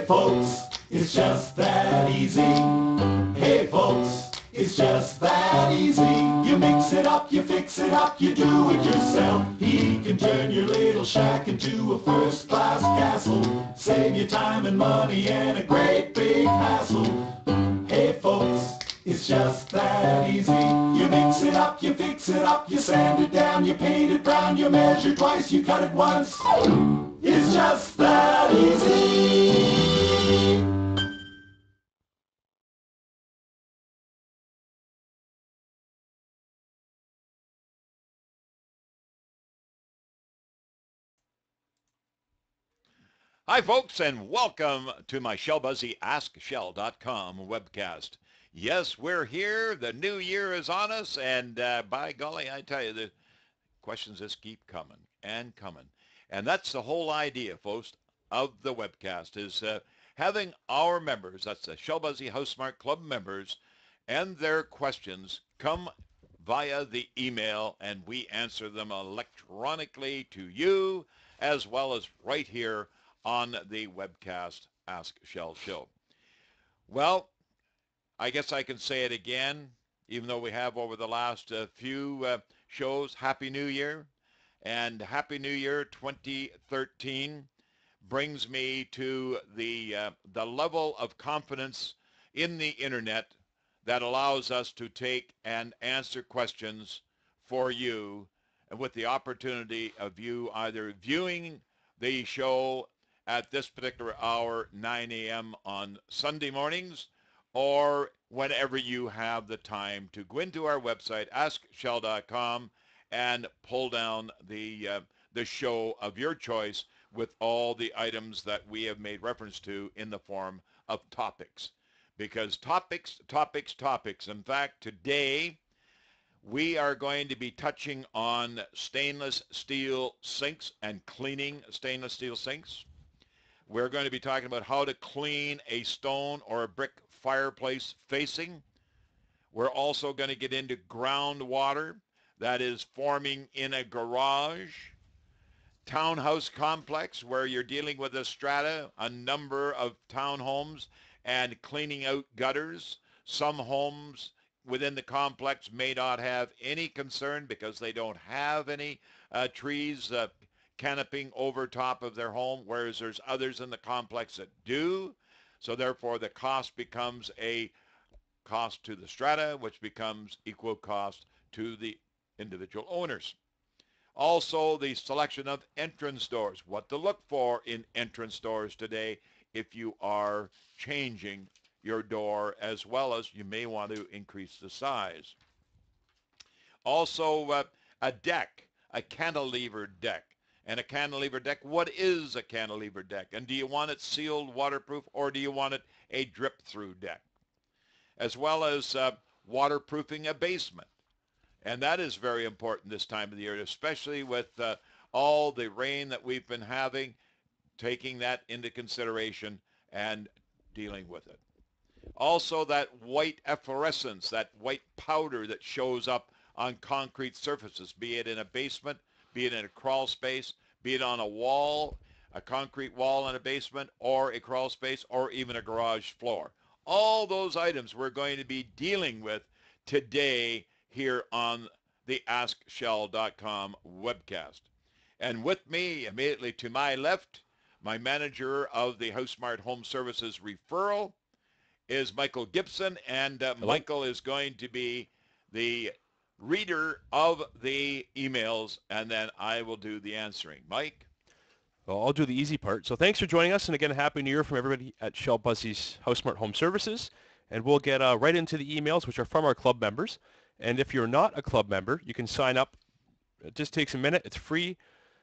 folks, it's just that easy. Hey folks, it's just that easy. You mix it up, you fix it up, you do it yourself. He can turn your little shack into a first-class castle. Save you time and money and a great big hassle. Hey folks, it's just that easy. You mix it up, you fix it up, you sand it down, you paint it brown, you measure twice, you cut it once. It's just that easy. Hi, folks, and welcome to my ShellBuzzy AskShell.com webcast. Yes, we're here. The new year is on us, and by golly, I tell you, the questions just keep coming and coming. And that's the whole idea, folks, of the webcast, is having our members, that's the ShellBuzzy HouseSmart Club members, and their questions come via the email, and we answer them electronically to you, as well as right here on the webcast Ask Shell Show. Well, I guess I can say it again, even though we have over the last few shows. Happy New Year, and Happy New Year 2013 brings me to the level of confidence in the internet that allows us to take and answer questions for you, and with the opportunity of you either viewing the show at this particular hour, 9 a.m. on Sunday mornings, or whenever you have the time to go into our website, askshell.com, and pull down the show of your choice with all the items that we have made reference to in the form of topics. Because topics. In fact, today we are going to be touching on stainless steel sinks and cleaning stainless steel sinks. We're going to be talking about how to clean a stone or a brick fireplace facing. We're also going to get into groundwater that is forming in a garage, townhouse complex where you're dealing with a strata, a number of townhomes, and cleaning out gutters. Some homes within the complex may not have any concern because they don't have any trees canopying over top of their home, whereas there's others in the complex that do. So therefore, the cost becomes a cost to the strata, which becomes equal cost to the individual owners. Also, the selection of entrance doors, what to look for in entrance doors today if you are changing your door, as well as you may want to increase the size. Also, a deck, a cantilever deck. And a cantilever deck, what is a cantilever deck? And do you want it sealed, waterproof, or do you want it a drip-through deck? As well as waterproofing a basement. And that is very important this time of the year, especially with all the rain that we've been having, taking that into consideration and dealing with it. Also, that white efflorescence, that white powder that shows up on concrete surfaces, be it in a basement, be it in a crawl space, be it on a wall, a concrete wall in a basement, or a crawl space, or even a garage floor. All those items we're going to be dealing with today here on the AskShell.com webcast. And with me, immediately to my left, my manager of the HouseSmart Home Services referral is Michael Gibson, and Michael is going to be the reader of the emails, and then I will do the answering. Mike? Well, I'll do the easy part. So thanks for joining us, and again, Happy New Year from everybody at ShellBuzzy's HouseSmart Home Services. And we'll get right into the emails, which are from our club members. And if you're not a club member, you can sign up. It just takes a minute. It's free.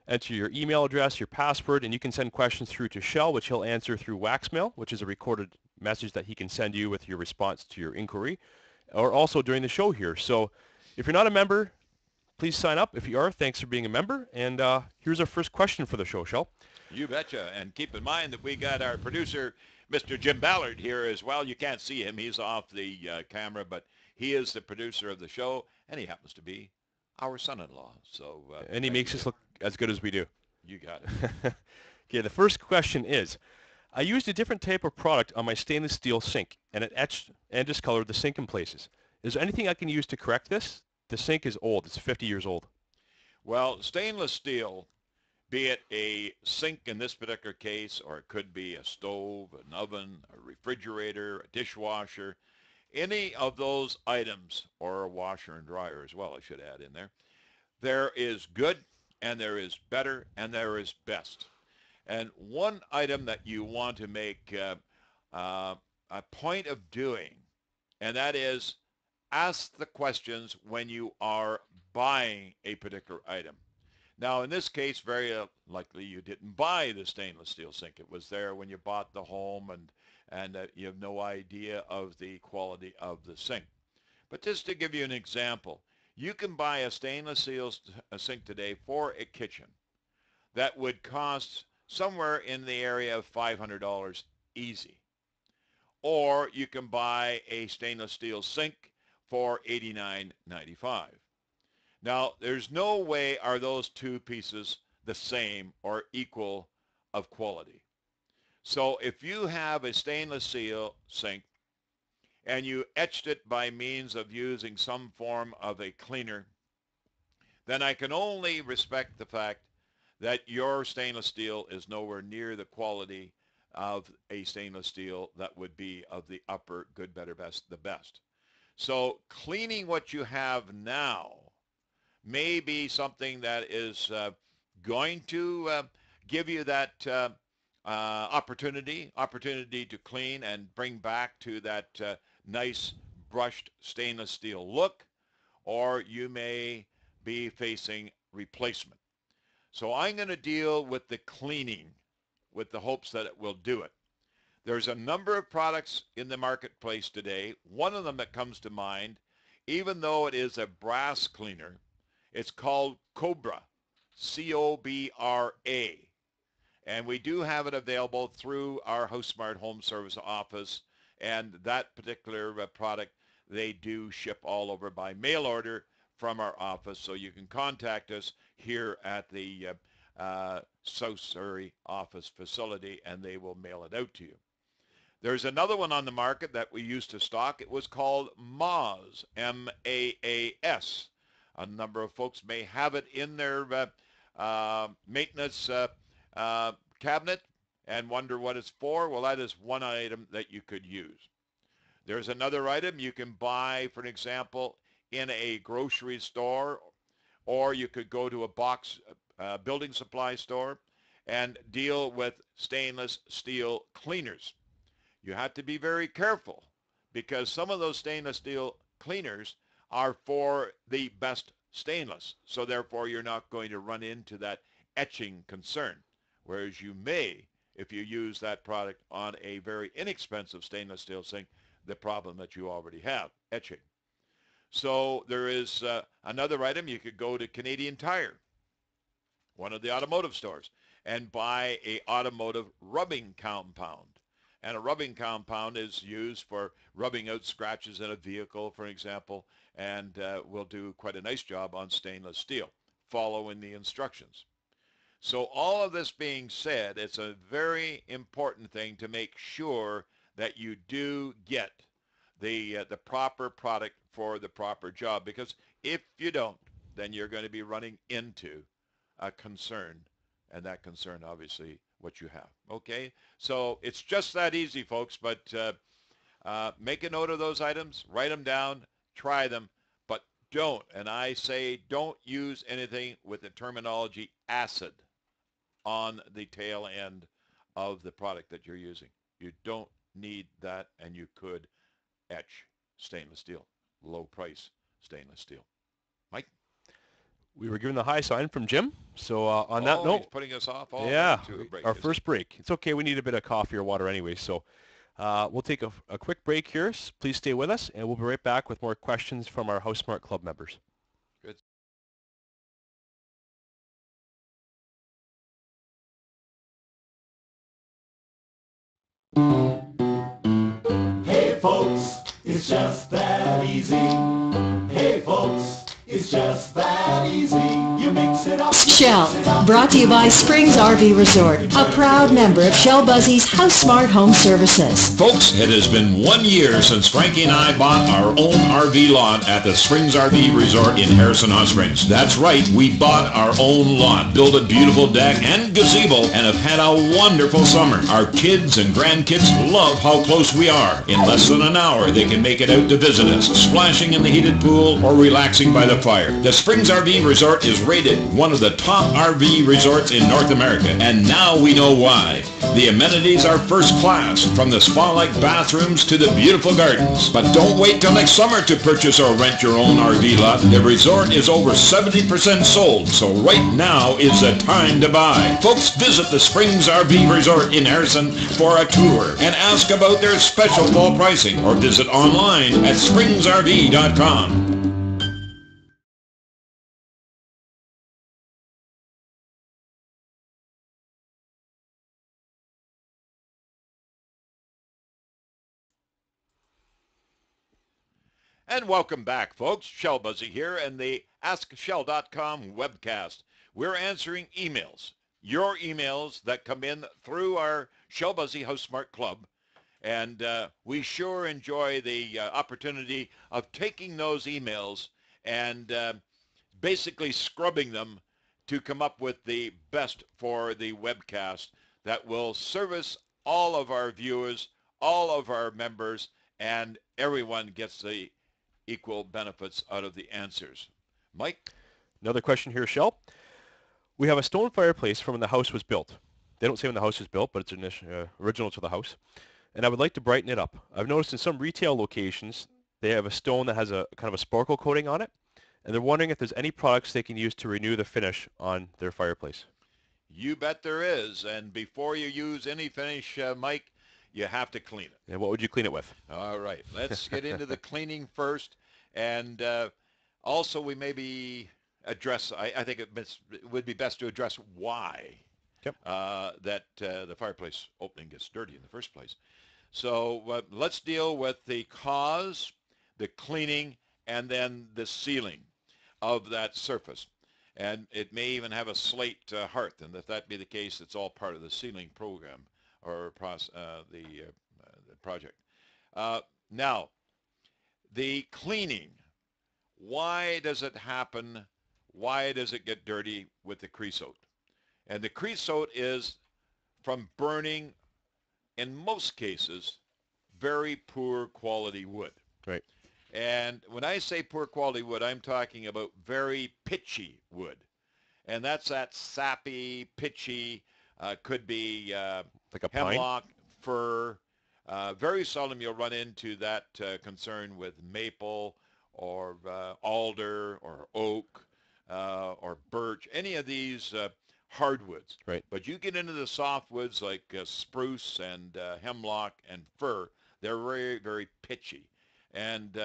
Enter your email address, your password, and you can send questions through to Shell, which he'll answer through Waxmail, which is a recorded message that he can send you with your response to your inquiry, or also during the show here. So if you're not a member, please sign up. If you are, thanks for being a member. And here's our first question for the show, Shell. You betcha. And keep in mind that we got our producer, Mr. Jim Ballard, here as well. You can't see him. He's off the camera, but he is the producer of the show, and he happens to be our son-in-law. So and he makes us look as good as we do. You got it. Okay, the first question is, I used a different type of product on my stainless steel sink, and it etched and discolored the sink in places. Is there anything I can use to correct this? The sink is old. It's 50 years old. Well, stainless steel, be it a sink in this particular case, or it could be a stove, an oven, a refrigerator, a dishwasher, any of those items, or a washer and dryer as well, I should add in there, there is good and there is better and there is best. And one item that you want to make a point of doing, and that is ask the questions when you are buying a particular item. Now, in this case, very likely you didn't buy the stainless steel sink. It was there when you bought the home, and you have no idea of the quality of the sink. But just to give you an example, you can buy a stainless steel sink today for a kitchen that would cost somewhere in the area of $500 easy. Or you can buy a stainless steel sink for $89.95. Now, there's no way are those two pieces the same or equal of quality. So if you have a stainless steel sink and you etched it by means of using some form of a cleaner, then I can only respect the fact that your stainless steel is nowhere near the quality of a stainless steel that would be of the upper good, better, best, the best. So cleaning what you have now may be something that is going to give you that opportunity to clean and bring back to that nice brushed stainless steel look, or you may be facing replacement. So I'm going to deal with the cleaning with the hopes that it will do it. There's a number of products in the marketplace today. One of them that comes to mind, even though it is a brass cleaner, it's called Cobra, C-O-B-R-A. And we do have it available through our HouseSmart Home Service office. And that particular product, they do ship all over by mail order from our office. So you can contact us here at the South Surrey office facility, and they will mail it out to you. There's another one on the market that we used to stock. It was called Maas, M-A-A-S. A number of folks may have it in their maintenance cabinet and wonder what it's for. Well, that is one item that you could use. There's another item you can buy, for an example, in a grocery store, or you could go to a box building supply store and deal with stainless steel cleaners. You have to be very careful because some of those stainless steel cleaners are for the best stainless. So therefore, you're not going to run into that etching concern. Whereas you may, if you use that product on a very inexpensive stainless steel sink, the problem that you already have, etching. So there is another item. You could go to Canadian Tire, one of the automotive stores, and buy a automotive rubbing compound. And a rubbing compound is used for rubbing out scratches in a vehicle, for example, and will do quite a nice job on stainless steel, following the instructions. So all of this being said, it's a very important thing to make sure that you do get the proper product for the proper job, because if you don't, then you're going to be running into a concern, and that concern obviously what you have. Okay, so it's just that easy, folks. But make a note of those items, write them down, try them, but don't, and I say don't use anything with the terminology acid on the tail end of the product that you're using. You don't need that, and you could etch stainless steel, low price stainless steel. Mike? We were given the high sign from Jim. So on that note, he's putting us off all yeah, to a break, our first break. It's okay. We need a bit of coffee or water anyway. So we'll take a quick break here. Please stay with us, and we'll be right back with more questions from our HouseSmart Club members. Good. Hey folks, it's just that easy. Hey folks, It's just that easy. You mix it up. Shell, brought to you by Springs RV Resort, a proud member of Shell Buzzy's House Smart Home Services. Folks, it has been 1 year since Frankie and I bought our own RV lot at the Springs RV Resort in Harrison Hot Springs. That's right, we bought our own lot, built a beautiful deck and gazebo, and have had a wonderful summer. Our kids and grandkids love how close we are. In less than an hour, they can make it out to visit us, splashing in the heated pool or relaxing by the fire. The Springs RV Resort is rated one of the top RV resorts in North America, and now we know why. The amenities are first class, from the spa-like bathrooms to the beautiful gardens. But don't wait till next summer to purchase or rent your own RV lot. The resort is over 70% sold, so right now is the time to buy. Folks, visit the Springs RV Resort in Harrison for a tour and ask about their special fall pricing, or visit online at springsrv.com. And welcome back, folks. Shell Buzzy here and the AskShell.com webcast. We're answering emails, your emails that come in through our Shell Buzzy House Smart Club. And we sure enjoy the opportunity of taking those emails and basically scrubbing them to come up with the best for the webcast that will service all of our viewers, all of our members, and everyone gets the equal benefits out of the answers. Mike? Another question here, Shell. We have a stone fireplace from when the house was built. They don't say when the house was built, but it's original to the house. And I would like to brighten it up. I've noticed in some retail locations, they have a stone that has a kind of a sparkle coating on it. And they're wondering if there's any products they can use to renew the finish on their fireplace. You bet there is. And before you use any finish, Mike, you have to clean it. And what would you clean it with? All right. Let's get into the cleaning first. And also we maybe address, I think it would be best to address why that the fireplace opening gets dirty in the first place. So let's deal with the cause, the cleaning, and then the sealing of that surface. And it may even have a slate hearth. And if that be the case, it's all part of the sealing program or the project. Now, the cleaning, why does it happen? Why does it get dirty with the creosote? And the creosote is from burning, in most cases, very poor quality wood. Right. And when I say poor quality wood, I'm talking about very pitchy wood. And that's that sappy, pitchy, could be like a hemlock, fir. Very seldom you'll run into that concern with maple or alder or oak or birch, any of these hardwoods. Right. But you get into the softwoods like spruce and hemlock and fir, they're very, very pitchy and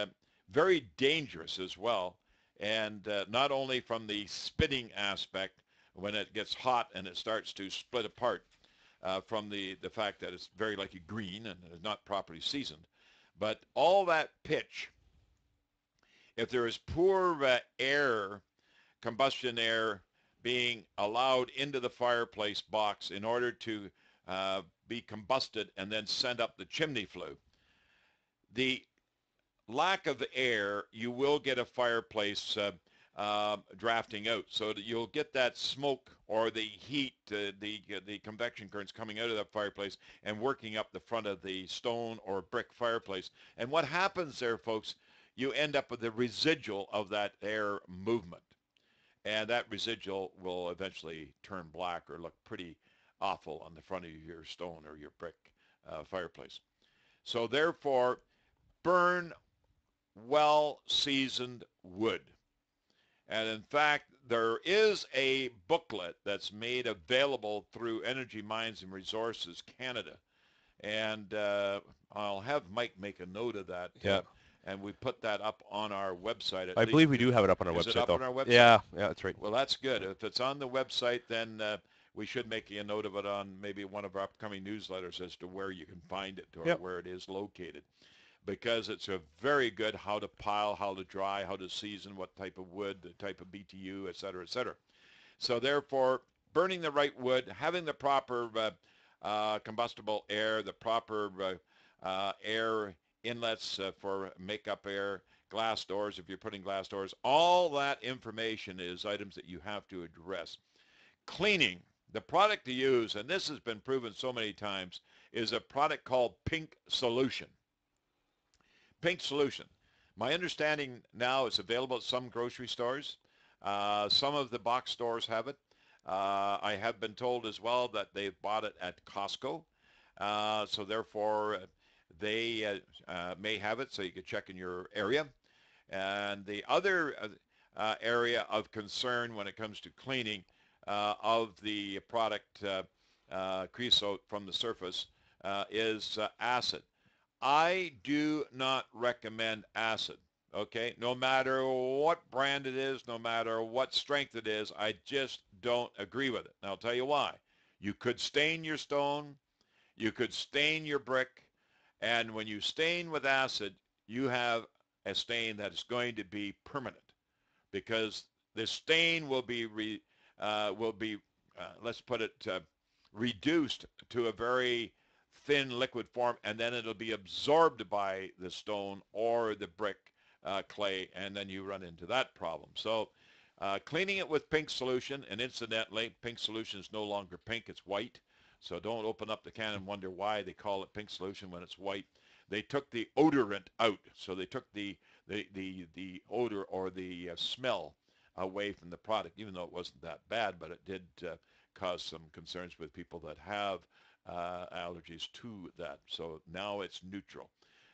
very dangerous as well. And not only from the spitting aspect, when it gets hot and it starts to split apart, from the fact that it's very likely green and is not properly seasoned. But all that pitch, if there is poor air, combustion air being allowed into the fireplace box in order to be combusted and then send up the chimney flue, the lack of air, you will get a fireplace drafting out, so that you'll get that smoke or the heat, the convection currents coming out of that fireplace and working up the front of the stone or brick fireplace. And what happens there, folks, you end up with the residual of that air movement. And that residual will eventually turn black or look pretty awful on the front of your stone or your brick fireplace. So therefore, burn well-seasoned wood. And in fact, there is a booklet that's made available through Energy Mines and Resources Canada. And I'll have Mike make a note of that. Yeah. And we put that up on our website. I believe we do have it up on our website, Is it up though. on our website? Yeah, that's right. Well, that's good. If it's on the website, then we should make a note of it on maybe one of our upcoming newsletters as to where you can find it or where it is located. because it's a very good how to pile, how to dry, how to season, what type of wood, the type of BTU, et cetera, et cetera. So therefore, burning the right wood, having the proper combustible air, the proper air inlets for make-up air, glass doors if you're putting glass doors, all that information is items that you have to address. Cleaning, the product to use, and this has been proven so many times, is a product called Pink Solution. Pink Solution. My understanding now it's available at some grocery stores. Some of the box stores have it. I have been told as well that they've bought it at Costco. So therefore, they may have it, so you can check in your area. And the other area of concern when it comes to cleaning of the product creosote from the surface is acid. I do not recommend acid, okay? No matter what brand it is, no matter what strength it is, I just don't agree with it. And I'll tell you why. You could stain your stone, you could stain your brick, and when you stain with acid, you have a stain that is going to be permanent because the stain will be, let's put it, reduced to a very thin liquid form, and then it'll be absorbed by the stone or the brick clay, and then you run into that problem. So cleaning it with Pink Solution, and incidentally, Pink Solution is no longer pink, it's white. So don't open up the can and wonder why they call it Pink Solution when it's white. They took the odorant out, so they took the odor or the smell away from the product, even though it wasn't that bad, but it did cause some concerns with people that have allergies to that. So now it's neutral.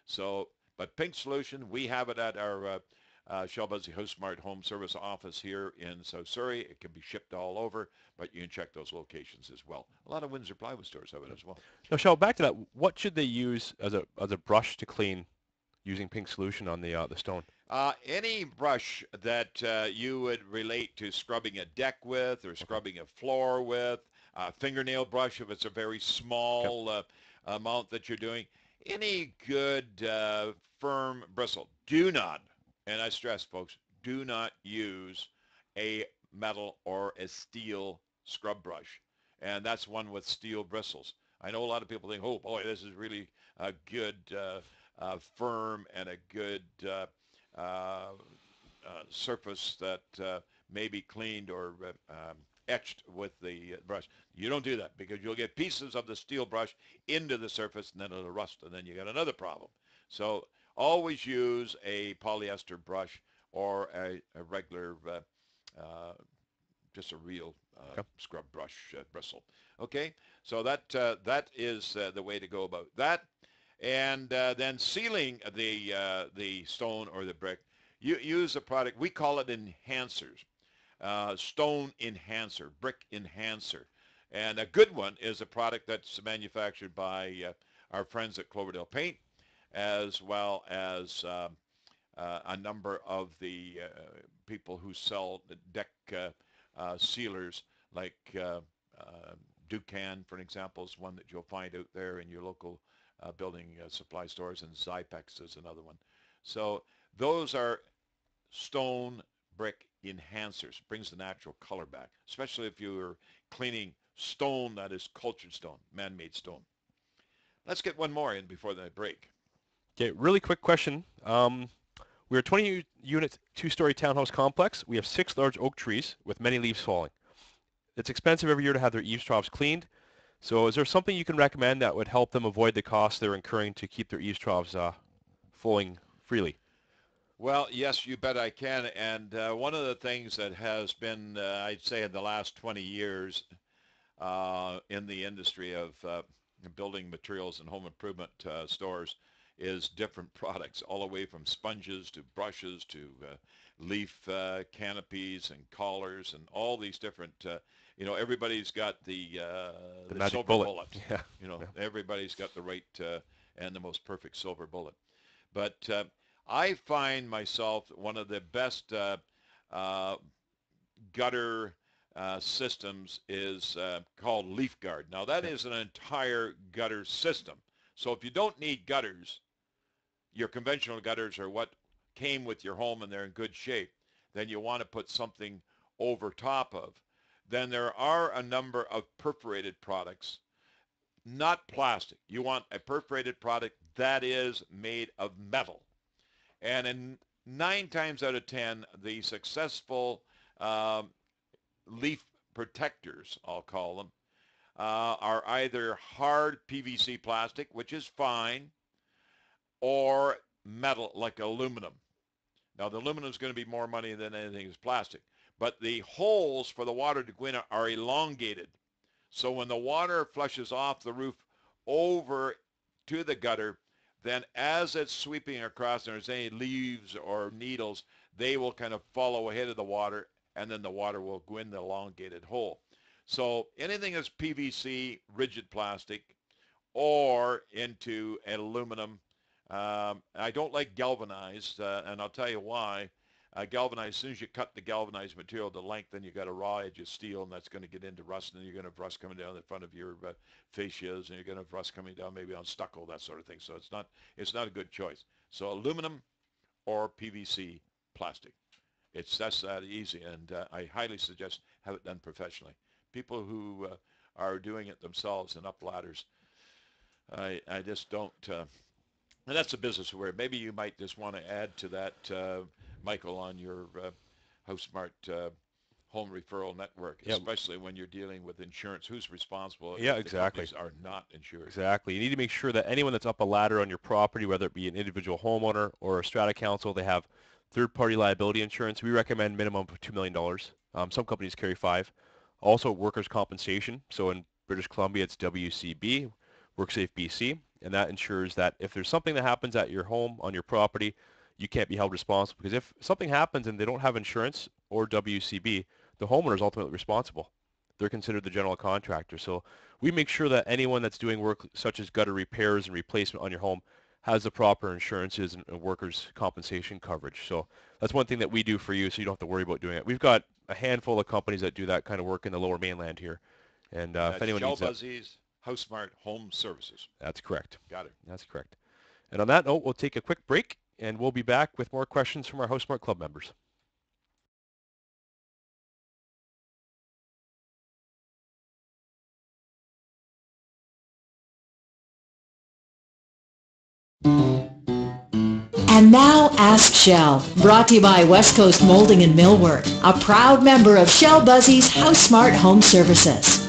So, but Pink Solution, we have it at our Shell Busey HouseSmart Home Service office here in South Surrey. It can be shipped all over, but you can check those locations as well. A lot of Windsor plywood stores have it as well. Now, Shell, back to that. What should they use as a brush to clean using Pink Solution on the stone? Any brush that you would relate to scrubbing a deck with or scrubbing a floor with, fingernail brush if it's a very small amount that you're doing, any good firm bristle. Do not, and I stress, folks, do not use a metal or a steel scrub brush. And that's one with steel bristles. I know a lot of people think, oh, boy, this is really a good firm and a good surface that may be cleaned or etched with the brush. You don't do that because you'll get pieces of the steel brush into the surface and then it'll rust and then you get another problem. So always use a polyester brush or a regular, just a real scrub brush bristle. Okay, so that is the way to go about that. And then sealing the stone or the brick, you use a product, we call it enhancers. Stone enhancer, brick enhancer. And a good one is a product that's manufactured by our friends at Cloverdale Paint, as well as a number of the people who sell the deck sealers, like Ducan, for example, is one that you'll find out there in your local building supply stores, and Zypex is another one. So those are stone brick enhancers. Brings the natural color back, especially if you're cleaning stone that is cultured stone, man-made stone. Let's get one more in before the break. Okay, really quick question. We're a 20-unit, two-story townhouse complex. We have 6 large oak trees with many leaves falling. It's expensive every year to have their eaves troughs cleaned. So is there something you can recommend that would help them avoid the costs they're incurring to keep their eaves troughs flowing freely? Well, yes, you bet I can. And one of the things that has been, I'd say, in the last 20 years in the industry of building materials and home improvement stores is different products, all the way from sponges to brushes to leaf canopies and collars and all these different, everybody's got the magic silver bullet. Yeah. Everybody's got the right and the most perfect silver bullet. But I find myself one of the best gutter systems is called Leaf Guard. Now that is an entire gutter system. So if you don't need gutters, your conventional gutters are what came with your home and they're in good shape, then you want to put something over top of. Then there are a number of perforated products, not plastic. You want a perforated product that is made of metal. And in 9 times out of 10, the successful um, leaf protectors, I'll call them, are either hard PVC plastic, which is fine, or metal like aluminum. Now, the aluminum is going to be more money than anything is plastic. But the holes for the water to go in are elongated. So when the water flushes off the roof over to the gutter, then as it's sweeping across and there's any leaves or needles, they will kind of follow ahead of the water, and then the water will go in the elongated hole. So anything that's PVC, rigid plastic, or into aluminum. I don't like galvanized, and I'll tell you why. Galvanized, as soon as you cut the galvanized material to length, then you got a raw edge of steel, and that's going to get into rust, and then you're going to have rust coming down the front of your fascias, and you're going to have rust coming down maybe on stucco, that sort of thing. So it's not a good choice. So aluminum or PVC plastic. That's that easy, and I highly suggest have it done professionally. People who are doing it themselves and up ladders, I just don't. And that's a business where maybe you might just want to add to that, Michael, on your HouseSmart home referral network, especially when you're dealing with insurance. Who's responsible if exactly. the companies are not insured? Exactly. You need to make sure that anyone that's up a ladder on your property, whether it be an individual homeowner or a strata council, they have third-party liability insurance. We recommend minimum of $2 million. Some companies carry 5. Also, workers' compensation. So in British Columbia, it's WCB, WorkSafe BC, and that ensures that if there's something that happens at your home, on your property, you can't be held responsible. Because if something happens and they don't have insurance or WCB, the homeowner is ultimately responsible. They're considered the general contractor. So we make sure that anyone that's doing work such as gutter repairs and replacement on your home has the proper insurances and workers' compensation coverage. So that's one thing that we do for you, so you don't have to worry about doing it. We've got a handful of companies that do that kind of work in the Lower Mainland here. And if anyone needs that, Buzzy's HouseSmart Home Services. That's correct. Got it. That's correct. And on that note, we'll take a quick break, and we'll be back with more questions from our HouseSmart Club members. And now Ask Shell, brought to you by West Coast Molding and Millwork, a proud member of Shell Buzzy's HouseSmart Home Services.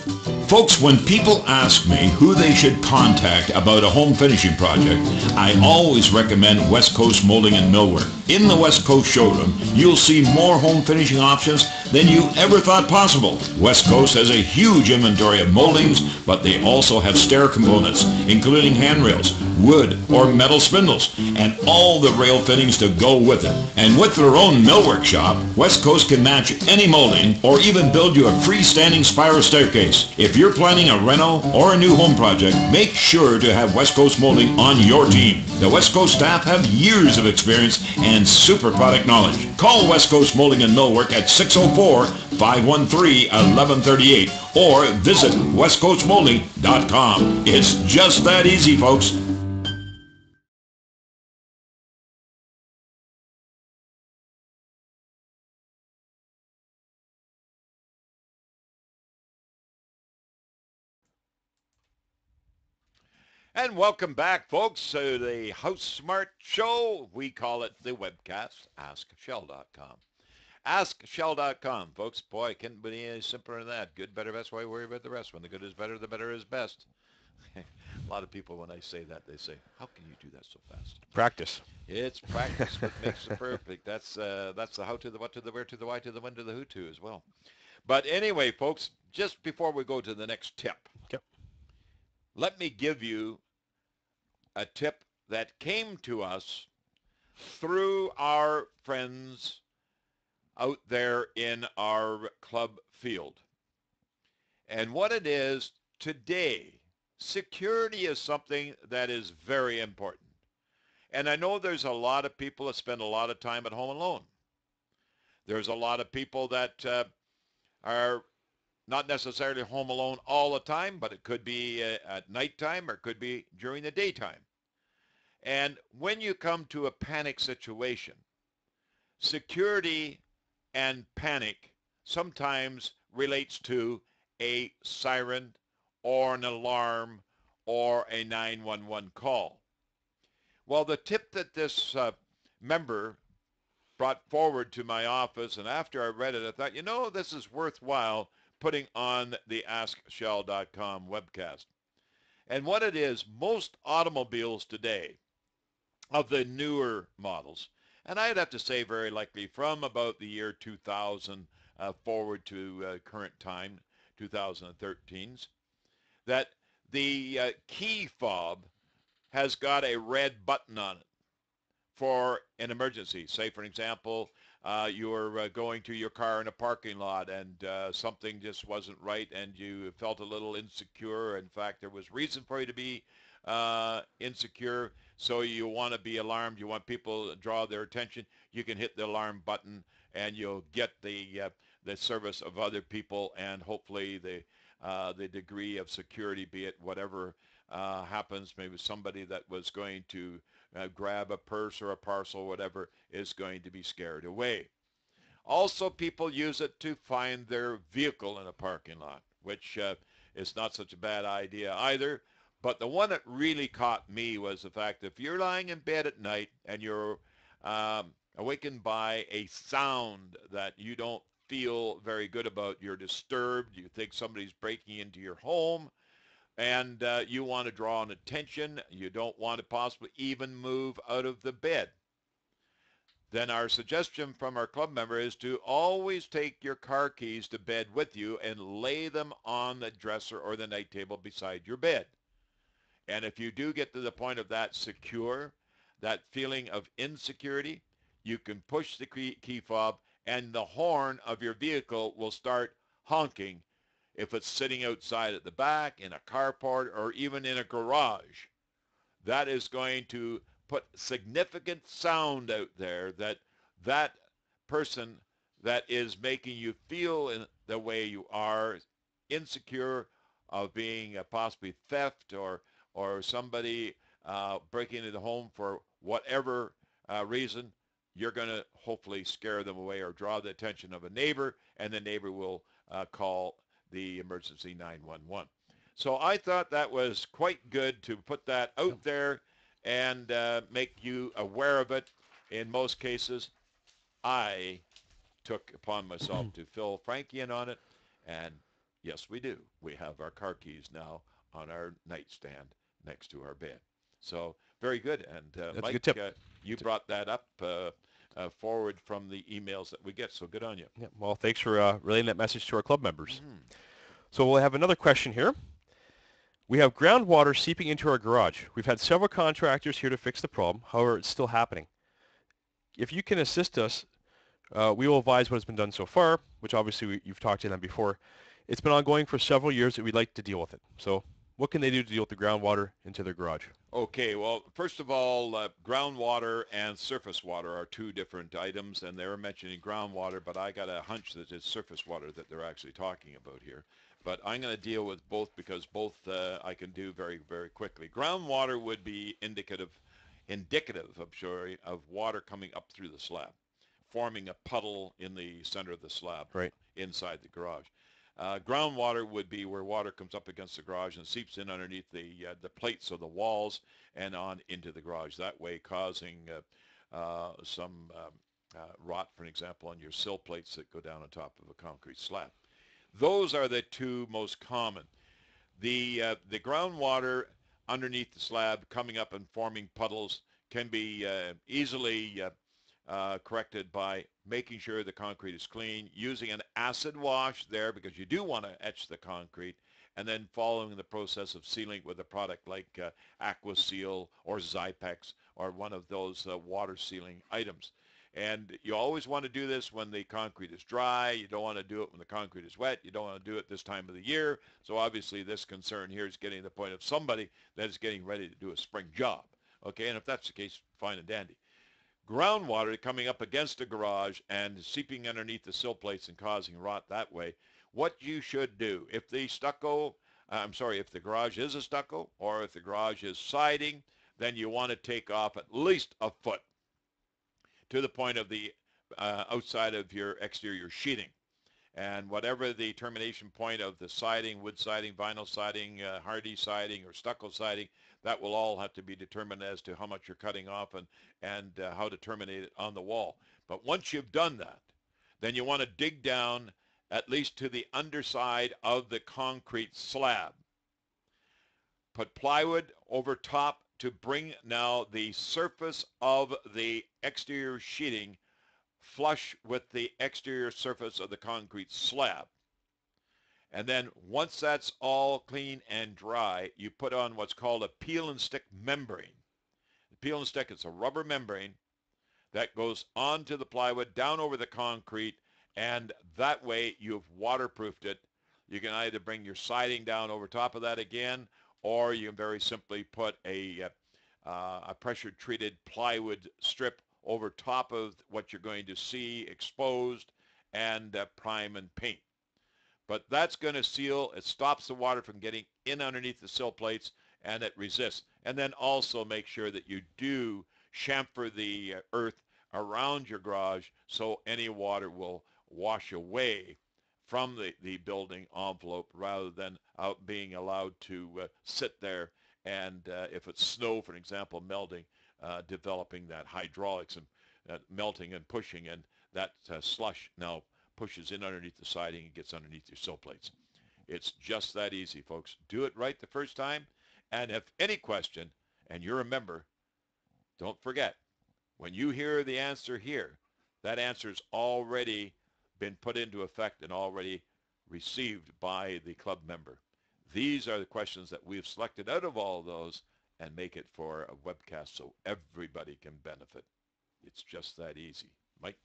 Folks, when people ask me who they should contact about a home finishing project, I always recommend West Coast Molding and Millwork. In the West Coast showroom, you'll see more home finishing options than you ever thought possible. West Coast has a huge inventory of moldings, but they also have stair components, including handrails, wood or metal spindles, and all the rail fittings to go with it. And with their own millwork shop, West Coast can match any molding or even build you a freestanding spiral staircase. If you're planning a reno or a new home project, make sure to have West Coast Molding on your team. The West Coast staff have years of experience and super product knowledge. Call West Coast Molding and Millwork at 604-513-1138 or visit westcoastmolding.com. It's just that easy, folks. And welcome back, folks, to the HouseSmart Show. We call it the webcast, AskShell.com. AskShell.com, folks. Boy, it can't be any simpler than that. Good, better, best. Why worry about the rest? When the good is better, the better is best. A lot of people, when I say that, they say, how can you do that so fast? Practice. It's practice what makes it perfect. That's the how to, the what to, the where to, the why to, the when to, the who to as well. But anyway, folks, just before we go to the next tip, let me give you a tip that came to us through our friends out there in our club field. And what it is today, security is something that is very important. And I know there's a lot of people that spend a lot of time at home alone. There's a lot of people that are not necessarily home alone all the time, but it could be at nighttime or it could be during the daytime. And when you come to a panic situation, security and panic sometimes relates to a siren or an alarm or a 911 call. Well, the tip that this member brought forward to my office, and after I read it, I thought, this is worthwhile putting on the AskShell.com webcast. And what it is, most automobiles today, of the newer models, and I'd have to say very likely from about the year 2000 forward to current time, 2013s, that the key fob has got a red button on it for an emergency. Say, for example, you're going to your car in a parking lot and something just wasn't right and you felt a little insecure. In fact, there was reason for you to be insecure, so you want to be alarmed. You want people to draw their attention. You can hit the alarm button and you'll get the service of other people and hopefully the degree of security, be it whatever happens, maybe somebody that was going to grab a purse or a parcel, whatever, is going to be scared away. Also, people use it to find their vehicle in a parking lot, which is not such a bad idea either. But the one that really caught me was the fact that if you're lying in bed at night and you're awakened by a sound that you don't feel very good about, you're disturbed, you think somebody's breaking into your home, and you want to draw an attention, you don't want to possibly even move out of the bed, then our suggestion from our club member is to always take your car keys to bed with you and lay them on the dresser or the night table beside your bed. And if you do get to the point of that secure, that feeling of insecurity, you can push the key fob and the horn of your vehicle will start honking. If it's sitting outside at the back, in a carport, or even in a garage, that is going to put significant sound out there that that person that is making you feel in the way you are, insecure of being possibly theft or somebody breaking into the home for whatever reason, you're going to hopefully scare them away or draw the attention of a neighbor, and the neighbor will call the emergency 911. So I thought that was quite good to put that out there and make you aware of it. In most cases, I took upon myself to fill Frankie in on it, and yes, we do. We have our car keys now on our nightstand next to our bed. So very good. And That's Mike, a good tip. You brought that up forward from the emails that we get, so good on you. Yeah, well, thanks for relaying that message to our club members. So we'll have another question here. We have groundwater seeping into our garage. We've had several contractors here to fix the problem. However, it's still happening. If you can assist us, we will advise what has been done so far, which obviously you've talked to them before. It's been ongoing for several years that we'd like to deal with it. So what can they do to deal with the groundwater into their garage? Okay, well, first of all, groundwater and surface water are two different items, and they were mentioning groundwater, but I got a hunch that it's surface water that they're actually talking about here. But I'm going to deal with both because both I can do very, very quickly. Groundwater would be indicative of water coming up through the slab, forming a puddle in the center of the slab, right inside the garage. Groundwater would be where water comes up against the garage and seeps in underneath the plates of the walls and on into the garage, that way causing some rot, for example, on your sill plates that go down on top of a concrete slab. Those are the two most common. The groundwater underneath the slab coming up and forming puddles can be easily corrected by making sure the concrete is clean, using an acid wash there because you do want to etch the concrete, and then following the process of sealing with a product like Aquaseal or Zypex or one of those water sealing items. And you always want to do this when the concrete is dry. You don't want to do it when the concrete is wet. You don't want to do it this time of the year. So obviously this concern here is getting to the point of somebody that is getting ready to do a spring job. Okay, and if that's the case, fine and dandy. Groundwater coming up against the garage and seeping underneath the sill plates and causing rot that way, what you should do, if the garage is a stucco or if the garage is siding, then you want to take off at least a foot to the point of the outside of your exterior sheeting. And whatever the termination point of the siding, wood siding, vinyl siding, hardy siding, or stucco siding, that will all have to be determined as to how much you're cutting off and how to terminate it on the wall. But once you've done that, then you want to dig down at least to the underside of the concrete slab. Put plywood over top to bring now the surface of the exterior sheeting flush with the exterior surface of the concrete slab. And then once that's all clean and dry, you put on what's called a peel and stick membrane. The peel and stick is a rubber membrane that goes onto the plywood, down over the concrete, and that way you've waterproofed it. You can either bring your siding down over top of that again, or you can very simply put a pressure-treated plywood strip over top of what you're going to see exposed and prime and paint. But that's going to seal. It stops the water from getting in underneath the sill plates, and it resists. And then also make sure that you do chamfer the earth around your garage so any water will wash away from the building envelope rather than out being allowed to sit there and if it's snow, for example, melting, developing that hydraulics and melting and pushing, and that slush now pushes in underneath the siding and gets underneath your sill plates. It's just that easy, folks. Do it right the first time, and if any question, and you're a member, don't forget, when you hear the answer here, that answer's already been put into effect and already received by the club member. These are the questions that we've selected out of all of those and make it for a webcast so everybody can benefit. It's just that easy. Mike?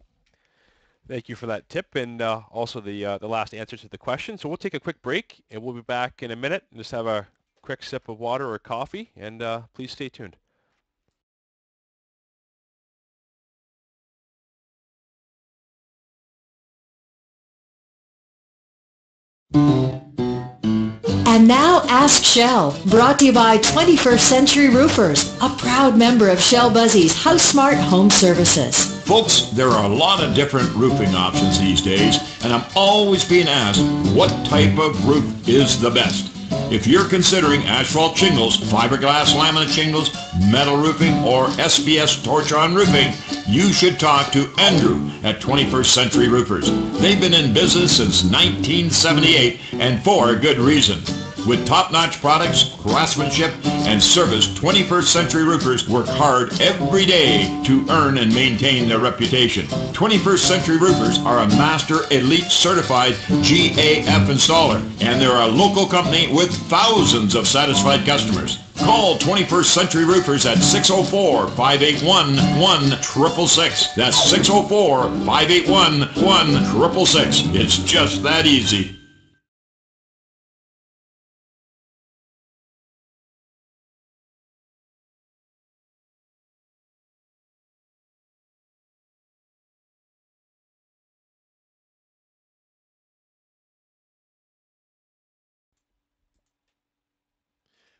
Thank you for that tip and also the last answer to the question. So we'll take a quick break and we'll be back in a minute and just have a quick sip of water or coffee, and please stay tuned. And now Ask Shell, brought to you by 21st Century Roofers, a proud member of Shell Buzzy's House Smart Home Services. Folks, there are a lot of different roofing options these days, and I'm always being asked what type of roof is the best. If you're considering asphalt shingles, fiberglass laminate shingles, metal roofing, or SBS torch-on roofing, you should talk to Andrew at 21st Century Roofers. They've been in business since 1978, and for good reason. With top-notch products, craftsmanship, and service, 21st Century Roofers work hard every day to earn and maintain their reputation. 21st Century Roofers are a Master Elite Certified GAF installer, and they're a local company with thousands of satisfied customers. Call 21st Century Roofers at 604-581-1666. That's 604-581-1666. It's just that easy.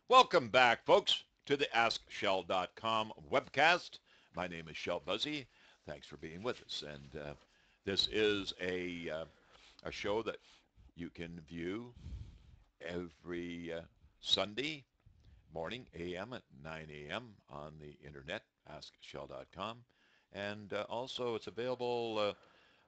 Welcome back, folks, to the AskShell.com webcast. My name is Shell Buzzy. Thanks for being with us. And this is a show that you can view every Sunday morning, a.m. at 9 a.m. on the internet, AskShell.com. And also it's available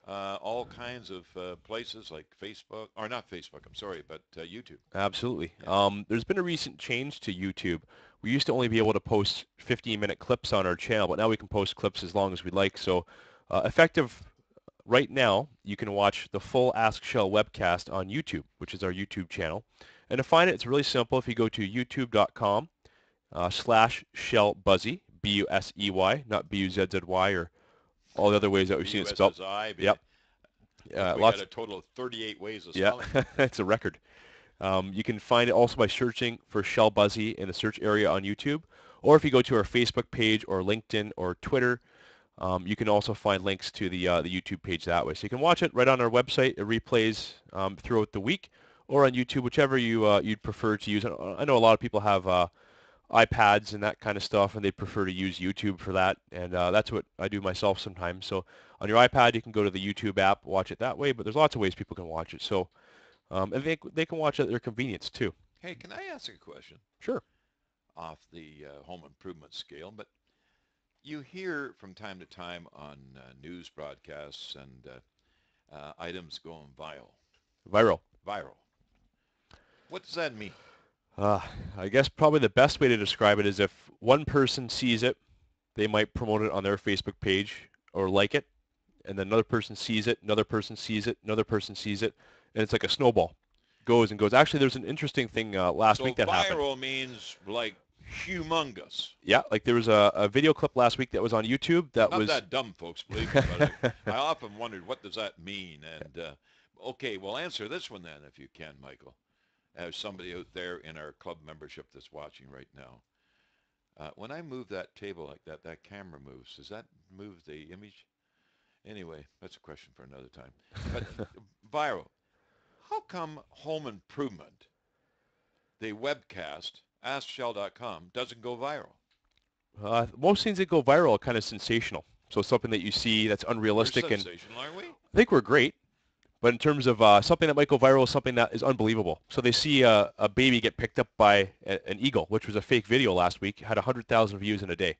all kinds of places like Facebook, or not Facebook, I'm sorry, but YouTube. Absolutely. Yeah. There's been a recent change to YouTube. We used to only be able to post 15-minute clips on our channel, but now we can post clips as long as we like. So effective right now, you can watch the full Ask Shell webcast on YouTube, which is our YouTube channel. And to find it, it's really simple. If you go to youtube.com/shellbuzzy, B-U-S-E-Y, not B-U-Z-Z-Y or all the other ways that we've seen it spelled. Yep. We got a total of 38 ways of spelling. Yeah, it's a record. You can find it also by searching for Shell Buzzy in the search area on YouTube. Or if you go to our Facebook page or LinkedIn or Twitter, you can also find links to the YouTube page that way. So you can watch it right on our website. It replays throughout the week, or on YouTube, whichever you'd prefer to use. I know a lot of people have iPads and that kind of stuff, and they prefer to use YouTube for that. And that's what I do myself sometimes. So on your iPad, you can go to the YouTube app, watch it that way. But there's lots of ways people can watch it. So and they can watch it at their convenience too. Hey, can I ask a question Sure. off the home improvement scale? But you hear from time to time on news broadcasts and items going Viral. viral. What does that mean? Uh, I guess probably the best way to describe it is if one person sees it, they might promote it on their Facebook page or like it, and then another person sees it, another person sees it, another person sees it, and it's like a snowball. Goes and goes. Actually, there's an interesting thing last So week that happened. viral means like humongous. Yeah, like there was a video clip last week that was on YouTube that Not was... that dumb, folks, believe me, but I often wondered what does that mean. And okay, well, answer this one then, if you can, Michael, as somebody out there in our club membership that's watching right now. When I move that table like that, that camera moves. Does that move the image? Anyway, that's a question for another time. But viral. How come home improvement, the webcast, AskShell.com, doesn't go viral? Most things that go viral are kind of sensational. So something that you see that's We're unrealistic, and sensational, aren't we? I think we're great. But in terms of something that might go viral is something that is unbelievable. So they see a baby get picked up by an eagle, which was a fake video last week, had 100,000 views in a day,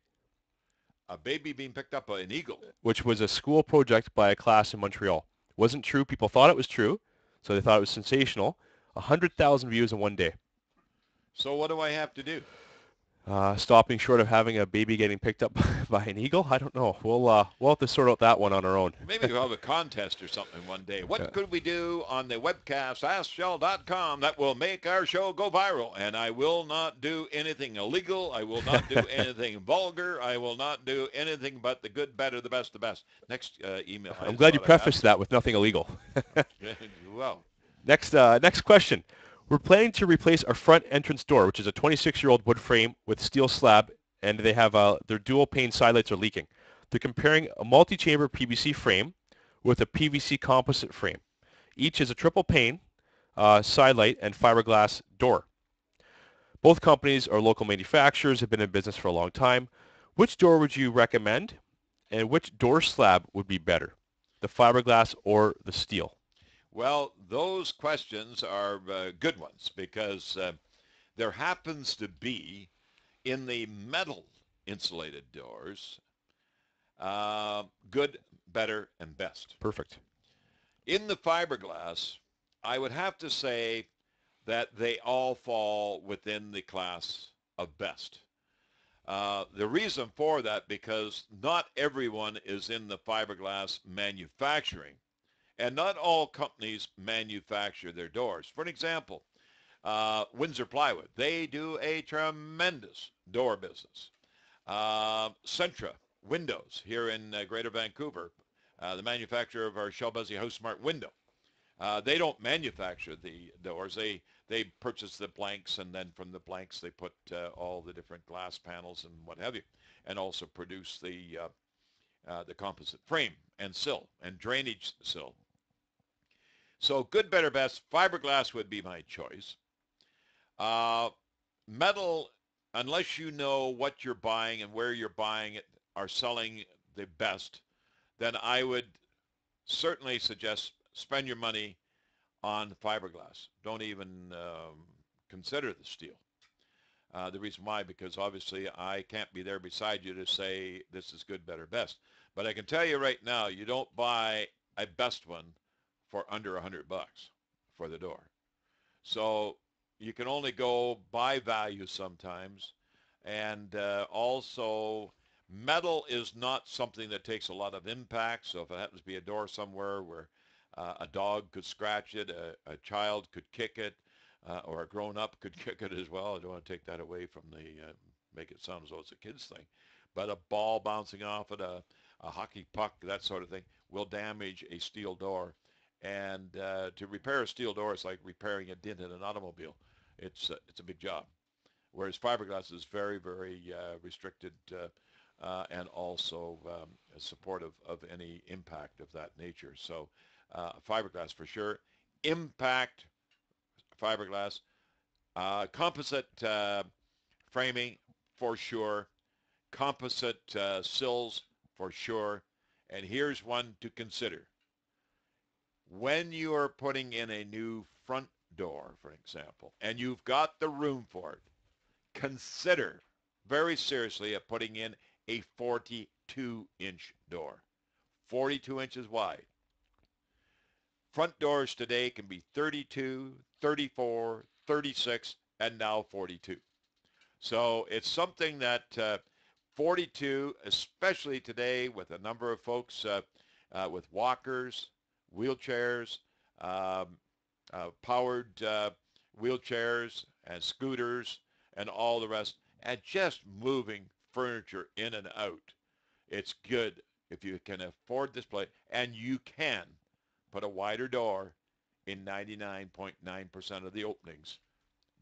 A baby being picked up by an eagle. which was a school project by a class in Montreal. Wasn't true. People thought it was true, so they thought it was sensational. 100,000 views in one day. So what do I have to do? Stopping short of having a baby getting picked up by an eagle? I don't know. We'll have to sort out that one on our own. Maybe we'll have a contest or something one day. What could we do on the webcast, AskShell.com, that will make our show go viral? And I will not do anything illegal. I will not do anything vulgar. I will not do anything but the good, better, the best, the best. Next email. I'm glad you prefaced that with nothing illegal. Well, Next question. We're planning to replace our front entrance door, which is a 26-year-old wood frame with steel slab, and they have their dual pane side lights are leaking. They're comparing a multi-chamber PVC frame with a PVC composite frame. Each is a triple pane side light and fiberglass door. Both companies are local manufacturers, have been in business for a long time. Which door would you recommend, and which door slab would be better, the fiberglass or the steel? well, those questions are good ones because there happens to be in the metal insulated doors, good, better, and best. Perfect. In the fiberglass, I would have to say that they all fall within the class of best. The reason for that, because not everyone is in the fiberglass manufacturing, and not all companies manufacture their doors. For an example, Windsor Plywood, they do a tremendous door business. Centra Windows here in Greater Vancouver, the manufacturer of our Shell Busey House Smart window. They don't manufacture the doors. They purchase the blanks, and then from the blanks they put all the different glass panels and what have you, and also produce the composite frame and sill and drainage sill. So good, better, best, fiberglass would be my choice. Metal, unless you know what you're buying and where you're buying it, are selling the best, then I would certainly suggest spend your money on fiberglass. Don't even consider the steel. The reason why, because obviously I can't be there beside you to say this is good, better, best. But I can tell you right now, you don't buy a best one for under $100 for the door. So you can only go by value sometimes. And also, metal is not something that takes a lot of impact. So if it happens to be a door somewhere where a dog could scratch it, a child could kick it, or a grown-up could kick it as well. I don't want to take that away from the, make it sound as though it's a kid's thing. But a ball bouncing off it, a hockey puck, that sort of thing, will damage a steel door. And to repair a steel door is like repairing a dent in an automobile. It's a big job. Whereas fiberglass is very, very restricted and also supportive of any impact of that nature. So fiberglass for sure. Impact fiberglass. Composite framing for sure. Composite sills for sure. And here's one to consider. When you are putting in a new front door, for example, and you've got the room for it, consider very seriously at putting in a 42-inch door. 42 inches wide. Front doors today can be 32, 34, 36, and now 42. So it's something that 42, especially today with a number of folks with walkers, wheelchairs, um, powered wheelchairs and scooters and all the rest, and just moving furniture in and out. It's good if you can afford this place, and you can put a wider door in 99.9% of the openings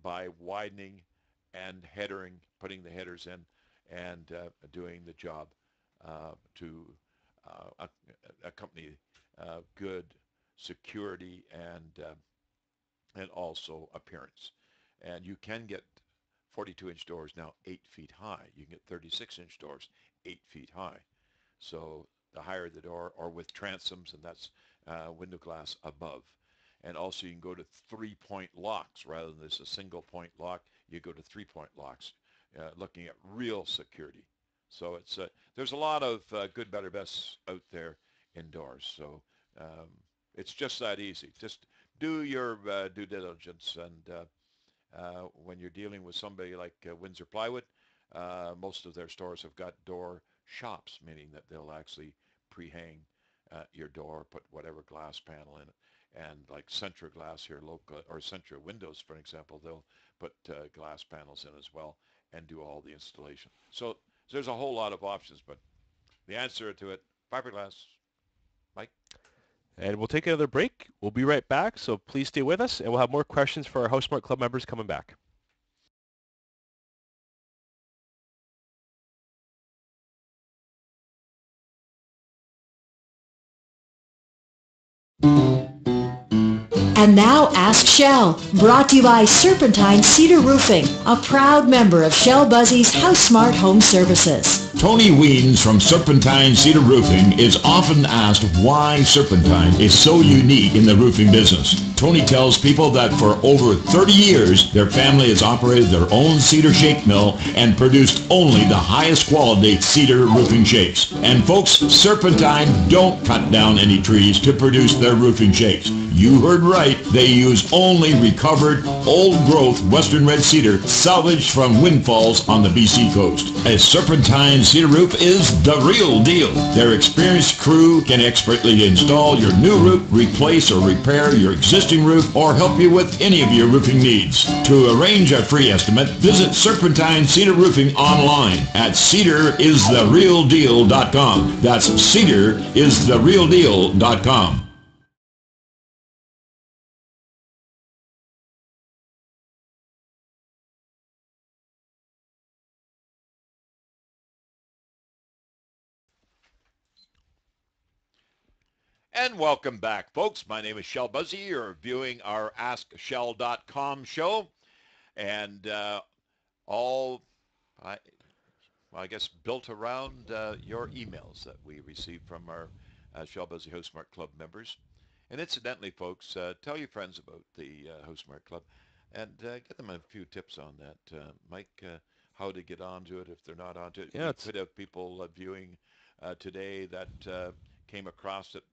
by widening and headering, putting the headers in, and doing the job to accompany good security and also appearance. And you can get 42-inch doors now 8 feet high. You can get 36-inch doors 8 feet high. So the higher the door, or with transoms, and that's window glass above. And also you can go to 3-point locks rather than this a single point lock. You go to 3-point locks, looking at real security. So it's there's a lot of good, better, bests out there indoors. So it's just that easy. Just do your due diligence, and when you're dealing with somebody like Windsor Plywood, most of their stores have got door shops, meaning that they'll actually pre-hang your door, put whatever glass panel in it. And like Centra Glass here local, or Centra Windows, for example, they'll put glass panels in as well and do all the installation. So there's a whole lot of options, but the answer to it, fiberglass. Mike? And we'll take another break. We'll be right back, so please stay with us, and we'll have more questions for our HouseSmart Club members coming back. And now Ask Shell, brought to you by Serpentine Cedar Roofing, a proud member of Shell Buzzy's HouseSmart Home Services. Tony Weens from Serpentine Cedar Roofing is often asked why Serpentine is so unique in the roofing business. Tony tells people that for over 30 years, their family has operated their own cedar shake mill and produced only the highest quality cedar roofing shakes. And folks, Serpentine don't cut down any trees to produce their roofing shakes. You heard right. They use only recovered, old-growth western red cedar salvaged from windfalls on the BC coast. A Serpentine Cedar Roof is the real deal. Their experienced crew can expertly install your new roof, replace or repair your existing roof, or help you with any of your roofing needs. To arrange a free estimate, visit Serpentine Cedar Roofing online at cedaristherealdeal.com. That's cedaristherealdeal.com. And welcome back, folks. My name is Shell Buzzy. You're viewing our AskShell.com show. And all, I guess, built around your emails that we receive from our Shell Buzzy HouseSmart Club members. And incidentally, folks, tell your friends about the HouseSmart Club and get them a few tips on that. Mike, how to get onto it if they're not onto it. Yeah, we could have people viewing today that came across it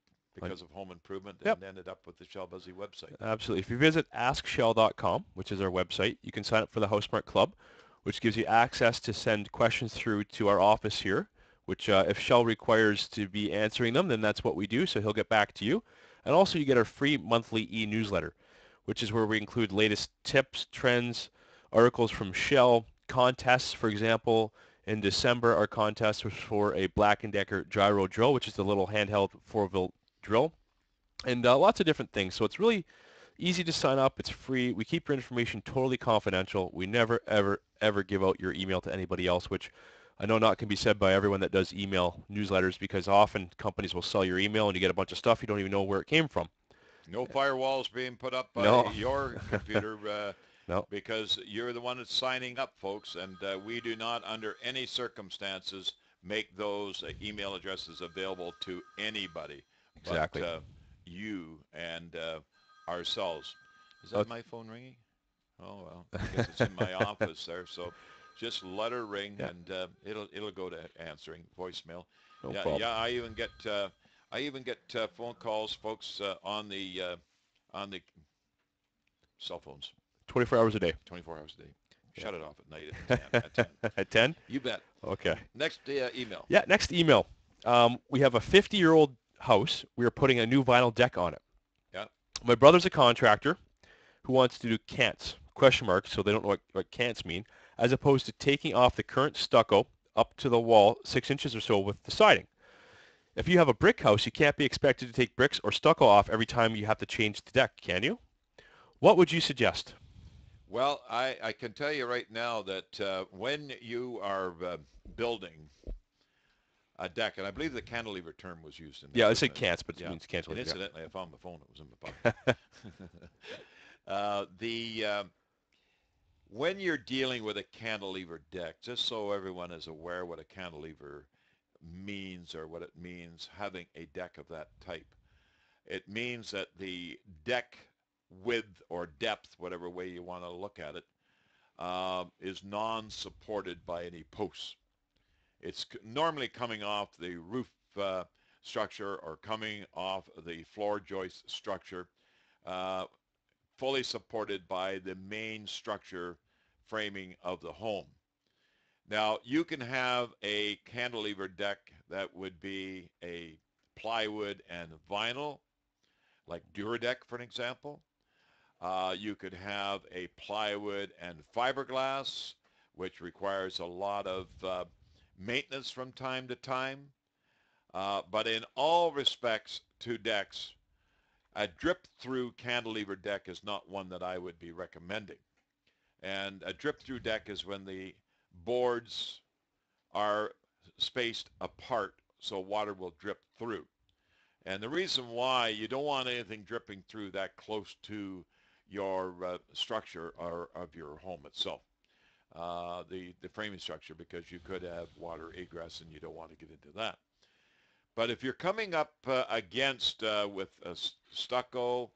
because of home improvement and ended up with the Shell Buzzy website. Absolutely. If you visit askshell.com, which is our website, you can sign up for the HouseSmart Club, which gives you access to send questions through to our office here, which if Shell requires to be answering them, then that's what we do, so he'll get back to you. And also you get our free monthly e-newsletter, which is where we include latest tips, trends, articles from Shell, contests. For example, in December, our contest was for a Black & Decker gyro drill, which is the little handheld 4-volt drill, and lots of different things. So it's really easy to sign up. It's free. We keep your information totally confidential. We never, ever, ever give out your email to anybody else, which I know not can be said by everyone that does email newsletters, because often companies will sell your email and you get a bunch of stuff you don't even know where it came from. No firewalls being put up by your computer No. Because you're the one that's signing up, folks, and we do not, under any circumstances, make those email addresses available to anybody Exactly. but you and ourselves. Is that Okay. my phone ringing? Oh, well, I guess it's in my office there, so just let her ring, Yeah. and it'll go to answering voicemail. No Yeah, problem. yeah. I even get phone calls, folks, on the cell phones, 24 hours a day. 24 hours a day. Yeah. Shut it off at night at 10. At 10? You bet. Okay. Next email. Yeah, next email. We have a 50-year-old house. We are putting a new vinyl deck on it. Yeah. My brother's a contractor who wants to do cants, question mark, so they don't know what cants mean, as opposed to taking off the current stucco up to the wall 6 inches or so with the siding. If you have a brick house, you can't be expected to take bricks or stucco off every time you have to change the deck, can you? What would you suggest? Well, I can tell you right now that when you are building a deck, and I believe the cantilever term was used in there. Yeah, I said wasn't it? cants, but it Yeah. means And cantilever. incidentally, I found my phone. It was in my pocket. When you're dealing with a cantilever deck, just so everyone is aware what a cantilever means or what it means having a deck of that type, it means that the deck width or depth, whatever way you want to look at it, is non-supported by any posts. It's normally coming off the roof structure or coming off the floor joist structure, uh, fully supported by the main structure framing of the home. Now, you can have a cantilever deck that would be a plywood and vinyl, like Duradeck, for an example. You could have a plywood and fiberglass, which requires a lot of maintenance from time to time. But in all respects to decks, a drip-through cantilever deck is not one that I would be recommending. And a drip-through deck is when the boards are spaced apart so water will drip through. And the reason why you don't want anything dripping through that close to your structure or of your home itself, the framing structure, because you could have water egress and you don't want to get into that. But if you're coming up against with a stucco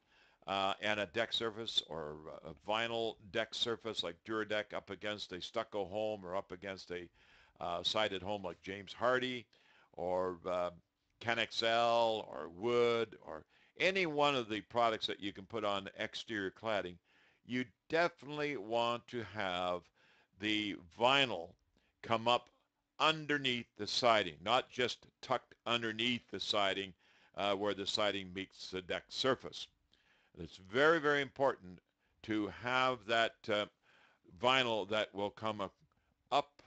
and a deck surface or a vinyl deck surface like Duradeck up against a stucco home or up against a sided home like James Hardy or CanXL or wood or any one of the products that you can put on exterior cladding, you definitely want to have the vinyl come up underneath the siding, not just tucked underneath the siding where the siding meets the deck surface. It's very, very important to have that vinyl that will come up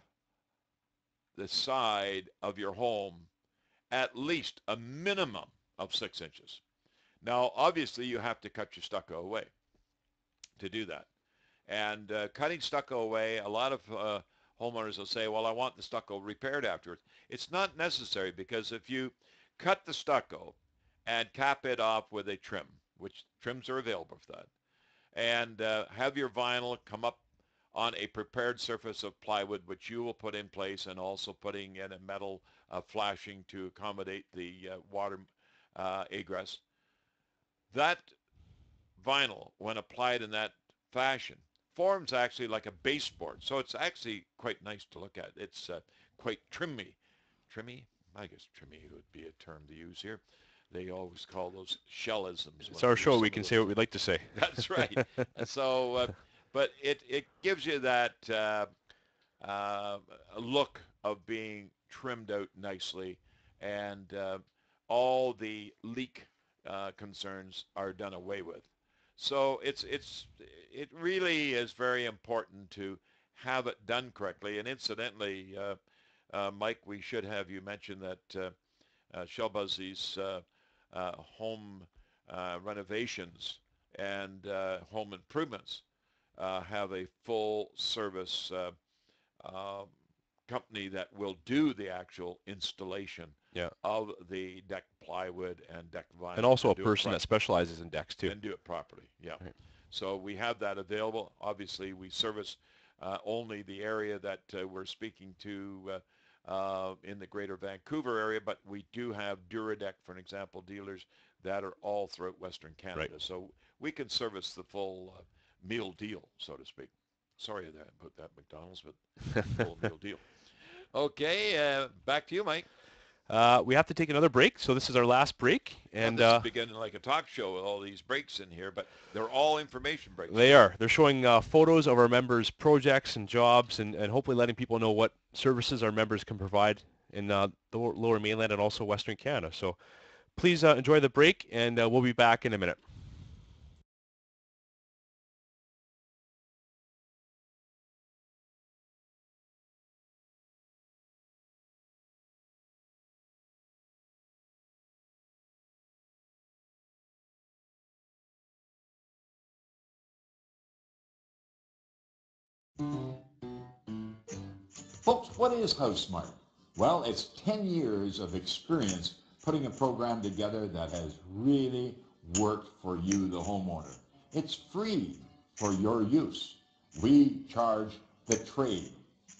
the side of your home at least a minimum of 6 inches. Now, obviously, you have to cut your stucco away to do that. And cutting stucco away, a lot of homeowners will say, well, I want the stucco repaired afterwards. It's not necessary, because if you cut the stucco and cap it off with a trim, which trims are available for that, and have your vinyl come up on a prepared surface of plywood, which you will put in place, and also putting in a metal flashing to accommodate the water egress. That vinyl, when applied in that fashion, forms actually like a baseboard. So it's actually quite nice to look at. It's quite trimmy. Trimmy? I guess trimmy would be a term to use here. They always call those shellisms. It's our show. We can say what we'd like to say. That's right. So, but it gives you that look of being trimmed out nicely, and all the leak concerns are done away with. So it really is very important to have it done correctly. And incidentally, Mike, we should have you mention that Shell Buzzy's home renovations and home improvements have a full service company that will do the actual installation of the deck plywood and deck vinyl. And also a person that specializes in decks too. And do it properly, yeah. Right. So we have that available. Obviously, we service only the area that we're speaking to in the greater Vancouver area, but we do have Duradeck, for an example, dealers that are all throughout Western Canada. Right. So we can service the full meal deal, so to speak. Sorry about that, McDonald's, but full meal deal. Okay, back to you, Mike. We have to take another break, so this is our last break. And This is beginning like a talk show with all these breaks in here, but they're all information breaks. they are. They're showing photos of our members' projects and jobs, and hopefully letting people know what services our members can provide in the Lower Mainland and also Western Canada. So please enjoy the break, and we'll be back in a minute. Folks, what is HouseSmart? Well, it's 10 years of experience putting a program together that has really worked for you, the homeowner. It's free for your use. We charge the trade,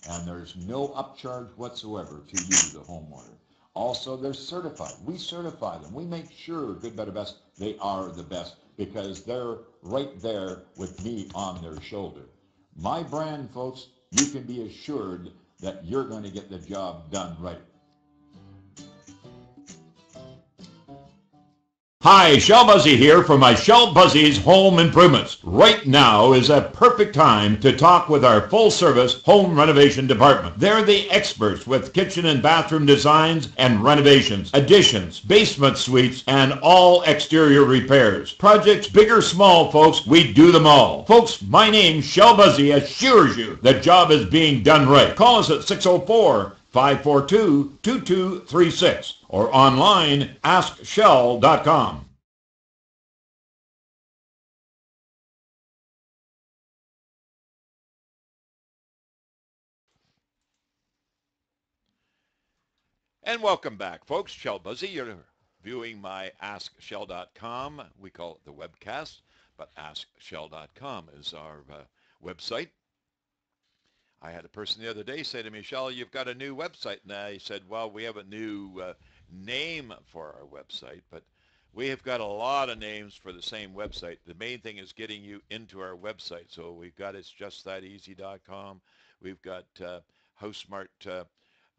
and there's no upcharge whatsoever to you, the homeowner. Also, they're certified. We certify them. We make sure, good, better, best, they are the best because they're right there with me on their shoulder. My brand, folks, you can be assured that you're going to get the job done right. Hi, Shell Busey here for my Shell Busey's Home Improvements. Right now is a perfect time to talk with our full-service home renovation department. They're the experts with kitchen and bathroom designs and renovations, additions, basement suites, and all exterior repairs. Projects big or small, folks, we do them all. Folks, my name, Shell Busey, assures you the job is being done right. Call us at 604-542-2236 or online, askshell.com. And welcome back, folks. Shell Busey, you're viewing my askshell.com. We call it the webcast, but askshell.com is our website. I had a person the other day say to me, Shell, you've got a new website. And I said, well, we have a new name for our website, but we have got a lot of names for the same website. The main thing is getting you into our website. So we've got it's justthateasy.com. We've got HouseSmart,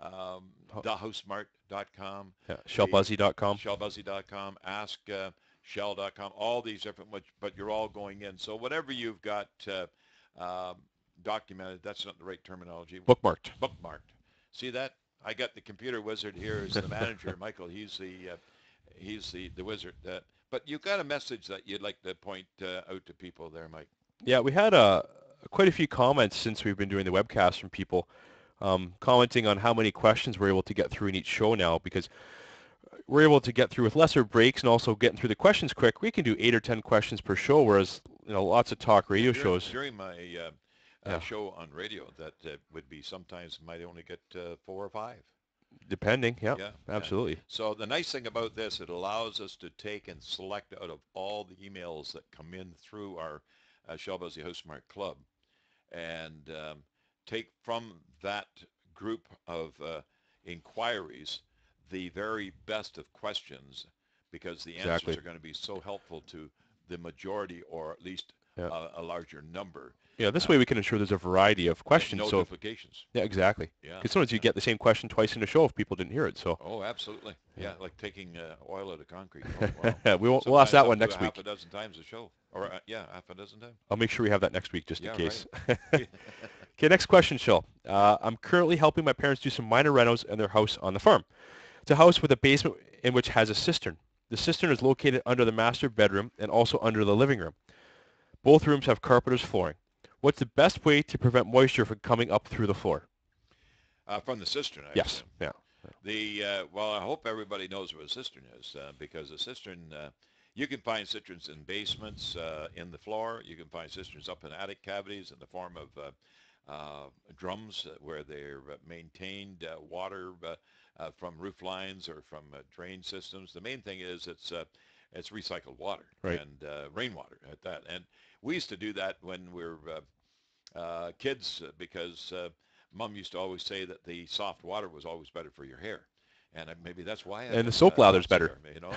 thehousemart.com. Yeah, shellbuzzy.com. Shellbuzzy.com, askshell.com, all these different, but you're all going in. So whatever you've got documented, that's not the right terminology. Bookmarked. Bookmarked. See that? I got the computer wizard here as the manager. Michael, he's the wizard. But you've got a message that you'd like to point out to people there, Mike. Yeah, we had quite a few comments since we've been doing the webcast from people commenting on how many questions we're able to get through in each show now, because we're able to get through with lesser breaks and also getting through the questions quick. We can do 8 or 10 questions per show, whereas lots of talk radio shows. During my show on radio, that would be sometimes might only get 4 or 5. Depending, yeah, absolutely. Yeah. So the nice thing about this, it allows us to take and select out of all the emails that come in through our Shell Busey HouseSmart Club, and take from that group of inquiries the very best of questions, because the answers are going to be so helpful to the majority, or at least a larger number. Yeah, this way we can ensure there's a variety of questions. No duplications. Yeah, exactly. Yeah. Because sometimes you get the same question twice in a show if people didn't hear it. So. Oh, absolutely. Yeah, like taking oil out of concrete. Oh, wow. We'll ask that one next week. Half a dozen times a show, or half a dozen times. I'll make sure we have that next week just in case. Right. Okay, next question, Shell. I'm currently helping my parents do some minor renos in their house on the farm. It's a house with a basement in which has a cistern. The cistern is located under the master bedroom and also under the living room. Both rooms have carpenter's flooring. What's the best way to prevent moisture from coming up through the floor? From the cistern, I Yes. assume. Yeah. Well, I hope everybody knows what a cistern is, because a cistern, you can find cisterns in basements, in the floor. You can find cisterns up in attic cavities in the form of drums where they're maintained water from roof lines or from drain systems. The main thing is it's recycled water, right, and rainwater at that. And We used to do that when we were kids because Mom used to always say that the soft water was always better for your hair. And maybe that's why I And the have soap lather's knots better. here, you know,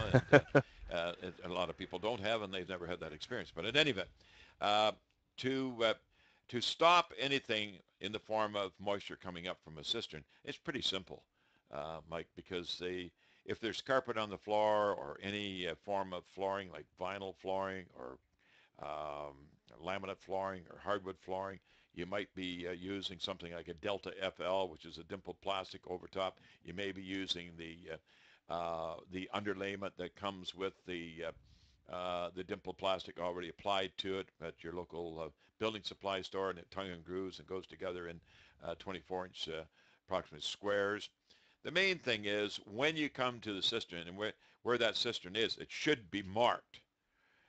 and a lot of people don't have, and they've never had that experience. But in any event, uh, to uh, to stop anything in the form of moisture coming up from a cistern, it's pretty simple, Mike, because if there's carpet on the floor or any form of flooring like vinyl flooring or um, laminate flooring or hardwood flooring, you might be using something like a Delta FL, which is a dimpled plastic over top. You may be using the underlayment that comes with the dimpled plastic already applied to it at your local building supply store, and it tongue and grooves and goes together in 24-inch approximate squares. The main thing is when you come to the cistern and where that cistern is, it should be marked.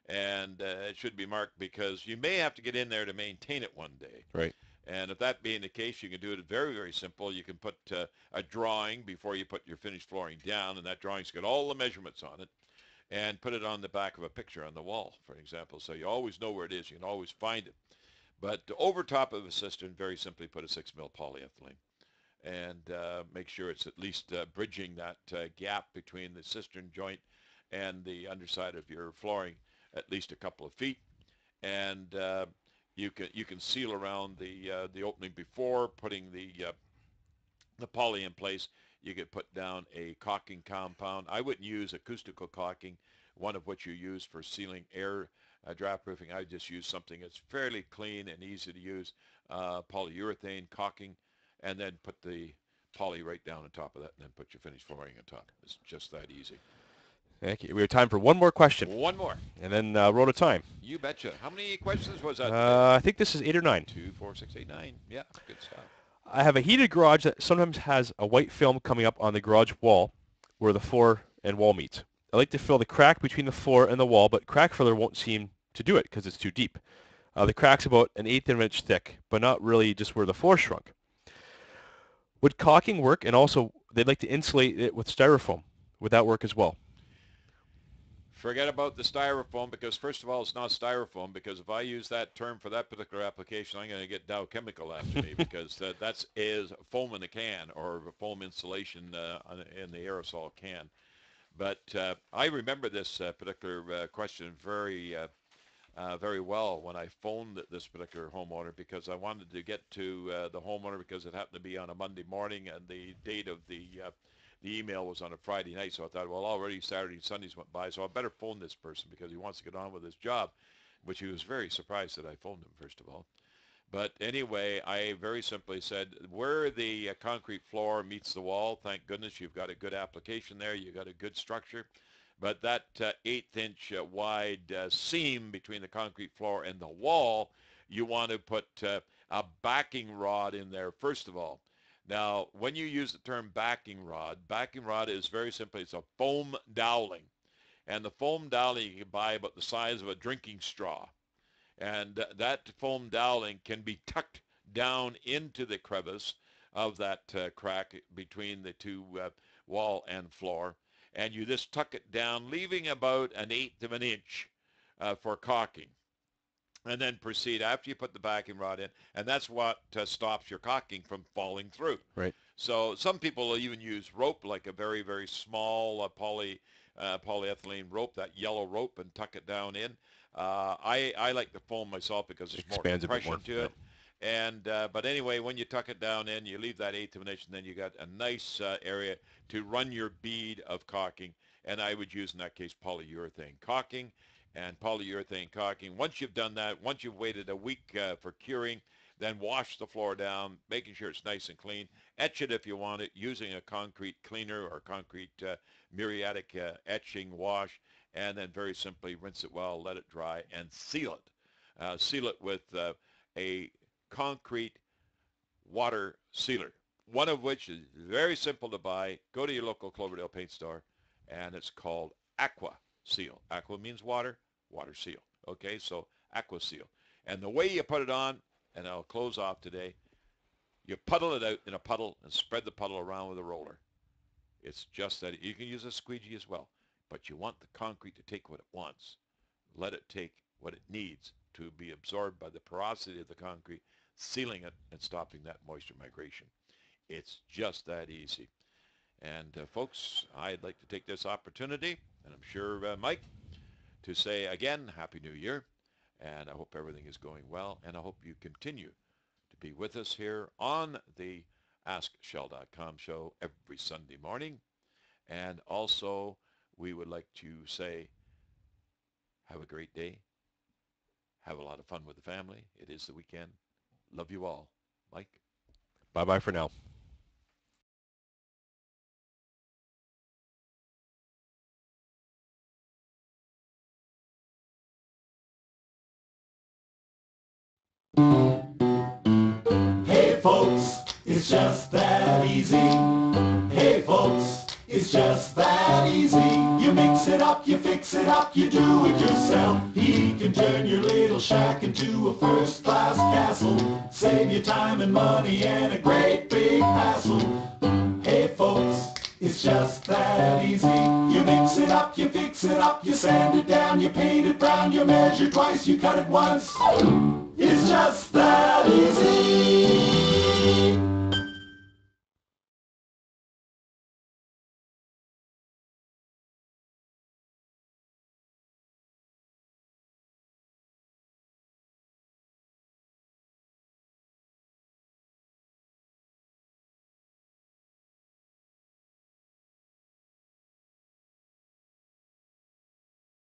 And it should be marked because you may have to get in there to maintain it one day. Right. And if that being the case, you can do it very, very simple. You can put a drawing before you put your finished flooring down, and that drawing's got all the measurements on it, and put it on the back of a picture on the wall, for example. So you always know where it is. You can always find it. But over top of a cistern, very simply put a 6 mil polyethylene. And make sure it's at least bridging that gap between the cistern joint and the underside of your flooring at least a couple of feet. And you can seal around the opening before putting the poly in place. You could put down a caulking compound. I wouldn't use acoustical caulking, one of which you use for sealing air draft proofing. I just use something that's fairly clean and easy to use, polyurethane caulking, and then put the poly right down on top of that, and then put your finished flooring on top. It's just that easy. Thank you. We have time for one more question. One more. And then we're out of time. You betcha. How many questions was that? I think this is 8 or 9. 2, 4, 6, 8, 9. Yeah, good stuff. I have a heated garage that sometimes has a white film coming up on the garage wall where the floor and wall meet. I like to fill the crack between the floor and the wall, but crack filler won't seem to do it because it's too deep. The crack's about 1/8 of an inch thick, but not really just where the floor shrunk. Would caulking work? And also, they'd like to insulate it with styrofoam. Would that work as well? Forget about the styrofoam because, first of all, it's not styrofoam because if I use that term for that particular application, I'm going to get Dow Chemical after me because that's foam in a can or foam insulation in the aerosol can. But I remember this particular question very well when I phoned this particular homeowner because I wanted to get to the homeowner because it happened to be on a Monday morning and the date of the email was on a Friday night. So I thought, well, already Saturday and Sundays went by, so I better phone this person because he wants to get on with his job, which he was very surprised that I phoned him, first of all. But anyway, I very simply said, where the concrete floor meets the wall, thank goodness you've got a good application there. You've got a good structure. But that 1/8 inch wide seam between the concrete floor and the wall, you want to put a backing rod in there, first of all. Now, when you use the term backing rod is very simply, it's a foam doweling. And the foam doweling you can buy about the size of a drinking straw. And that foam doweling can be tucked down into the crevice of that crack between the two wall and floor. And you just tuck it down, leaving about 1/8 of an inch for caulking. And then proceed after you put the backing rod in, and that's what stops your caulking from falling through. Right. So some people will even use rope, like a very, very small polyethylene rope, that yellow rope, and tuck it down in. I like the foam myself because there's more compression to it. And but anyway, when you tuck it down in, you leave that 1/8 of an inch, and then you got a nice area to run your bead of caulking. And I would use, in that case, polyurethane caulking. And polyurethane caulking. Once you've done that, once you've waited a week for curing, then wash the floor down, making sure it's nice and clean. Etch it if you want it, using a concrete cleaner or concrete muriatic etching wash, and then very simply rinse it well, let it dry, and seal it. Seal it with a concrete water sealer, one of which is very simple to buy. Go to your local Cloverdale paint store, and it's called Aqua Seal. Aqua means water, water seal. Okay, so Aqua Seal. And the way you put it on, and I'll close off today, you puddle it out in a puddle and spread the puddle around with a roller. It's just that. You can use a squeegee as well, but you want the concrete to take what it wants. Let it take what it needs, to be absorbed by the porosity of the concrete, sealing it and stopping that moisture migration. It's just that easy. And folks, I'd like to take this opportunity, and I'm sure Mike, to say again, Happy New Year. And I hope everything is going well. And I hope you continue to be with us here on the AskShell.com show every Sunday morning. And also, we would like to say, have a great day. Have a lot of fun with the family. It is the weekend. Love you all. Mike? Bye-bye for now. Hey folks, it's just that easy. Hey folks, it's just that easy. You mix it up, you fix it up, you do it yourself. He can turn your little shack into a first-class castle. Save you time and money and a great big hassle. Hey folks, it's just that easy. You mix it up, you fix it up, you sand it down, you paint it brown, you measure twice, you cut it once. It's just that easy.